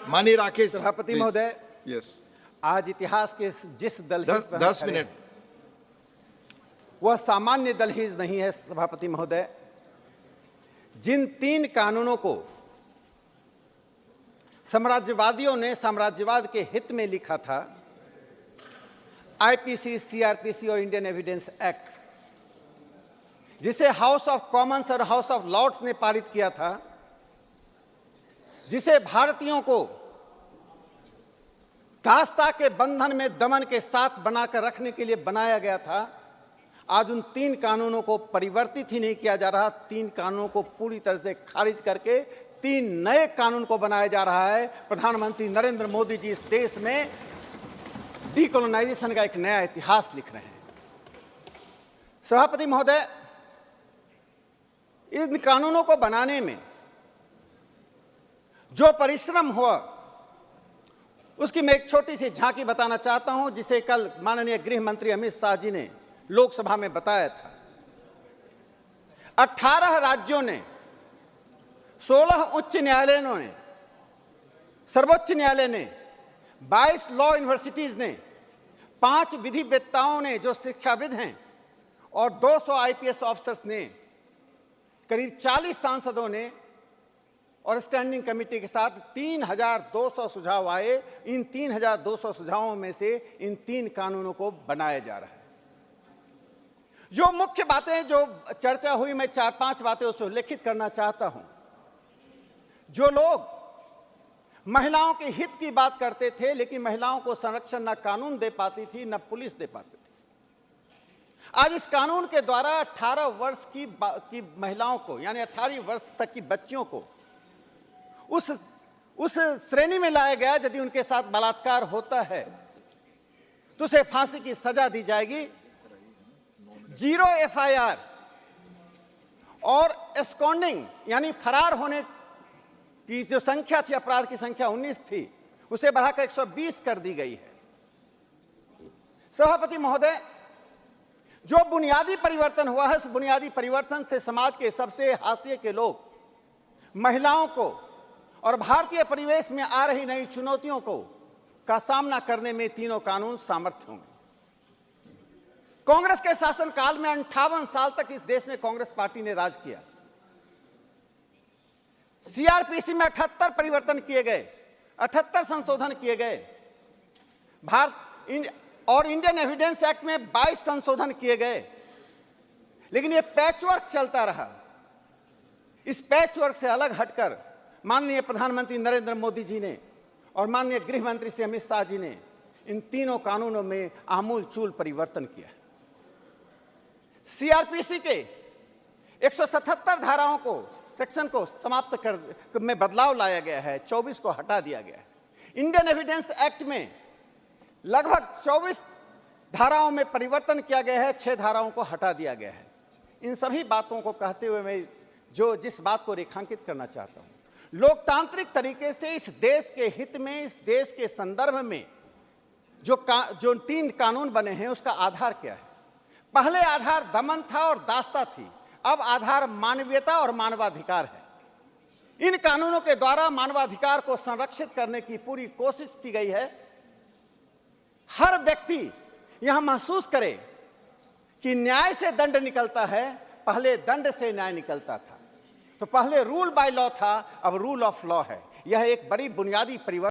माननीय राकेश सभापति महोदय, यस, आज इतिहास के जिस दलहीज पर 10 मिनट। वह सामान्य दलहीज नहीं है। सभापति महोदय, जिन 3 कानूनों को साम्राज्यवादियों ने साम्राज्यवाद के हित में लिखा था, आईपीसी, सीआरपीसी और इंडियन एविडेंस एक्ट, जिसे हाउस ऑफ कॉमन्स और हाउस ऑफ लॉर्ड्स ने पारित किया था, जिसे भारतीयों को दासता के बंधन में दमन के साथ बनाकर रखने के लिए बनाया गया था, आज उन 3 कानूनों को परिवर्तित ही नहीं किया जा रहा। 3 कानूनों को पूरी तरह से खारिज करके 3 नए कानून को बनाया जा रहा है। प्रधानमंत्री नरेंद्र मोदी जी इस देश में डीकोलोनाइजेशन का एक नया इतिहास लिख रहे हैं। सभापति महोदय, इन कानूनों को बनाने में जो परिश्रम हुआ, उसकी मैं एक छोटी सी झांकी बताना चाहता हूं, जिसे कल माननीय गृह मंत्री अमित शाह जी ने लोकसभा में बताया था। 18 राज्यों ने, 16 उच्च न्यायालयों ने, सर्वोच्च न्यायालय ने, 22 लॉ यूनिवर्सिटीज ने, 5 विधिवेत्ताओं ने जो शिक्षाविद हैं, और 200 आईपीएस ऑफिसर्स ने, करीब 40 सांसदों ने और स्टैंडिंग कमेटी के साथ 3200 सुझाव आए। इन 3200 सुझावों में से इन 3 कानूनों को बनाया जा रहा है। जो मुख्य बातें जो चर्चा हुई, मैं 4-5 बातें उसको उल्लेखित करना चाहता हूं। जो लोग महिलाओं के हित की बात करते थे, लेकिन महिलाओं को संरक्षण न कानून दे पाती थी, न पुलिस दे पाती थी, आज इस कानून के द्वारा 18 वर्ष की महिलाओं को, यानी 18 वर्ष तक की बच्चियों को उस श्रेणी में लाया गया, यदि उनके साथ बलात्कार होता है तो उसे फांसी की सजा दी जाएगी। 0 एफआईआर और एस्कॉन्डिंग, यानी फरार होने की जो संख्या थी, अपराध की संख्या 19 थी, उसे बढ़ाकर 120 कर दी गई है। सभापति महोदय, जो बुनियादी परिवर्तन हुआ है, उस बुनियादी परिवर्तन से समाज के सबसे हाशिए के लोग, महिलाओं को और भारतीय परिवेश में आ रही नई चुनौतियों का सामना करने में तीनों कानून सामर्थ्य होंगे। कांग्रेस के शासनकाल में 58 साल तक इस देश में कांग्रेस पार्टी ने राज किया। सीआरपीसी में 78 परिवर्तन किए गए, 78 संशोधन किए गए। और इंडियन एविडेंस एक्ट में 22 संशोधन किए गए, लेकिन यह पैचवर्क चलता रहा। इस पैचवर्क से अलग हटकर माननीय प्रधानमंत्री नरेंद्र मोदी जी ने और माननीय गृह मंत्री श्री अमित शाह जी ने इन तीनों कानूनों में आमूल चूल परिवर्तन किया। सीआरपीसी के 177 धाराओं को, सेक्शन को समाप्त कर में बदलाव लाया गया है, 24 को हटा दिया गया है। इंडियन एविडेंस एक्ट में लगभग 24 धाराओं में परिवर्तन किया गया है, 6 धाराओं को हटा दिया गया है। इन सभी बातों को कहते हुए मैं जिस बात को रेखांकित करना चाहता हूं, लोकतांत्रिक तरीके से इस देश के हित में, इस देश के संदर्भ में जो 3 कानून बने हैं, उसका आधार क्या है? पहले आधार दमन था और दासता थी, अब आधार मानवीयता और मानवाधिकार है। इन कानूनों के द्वारा मानवाधिकार को संरक्षित करने की पूरी कोशिश की गई है। हर व्यक्ति यहां महसूस करे कि न्याय से दंड निकलता है, पहले दंड से न्याय निकलता था। तो पहले रूल बाय लॉ था, अब रूल ऑफ लॉ है। यह एक बड़ी बुनियादी परिवर्तन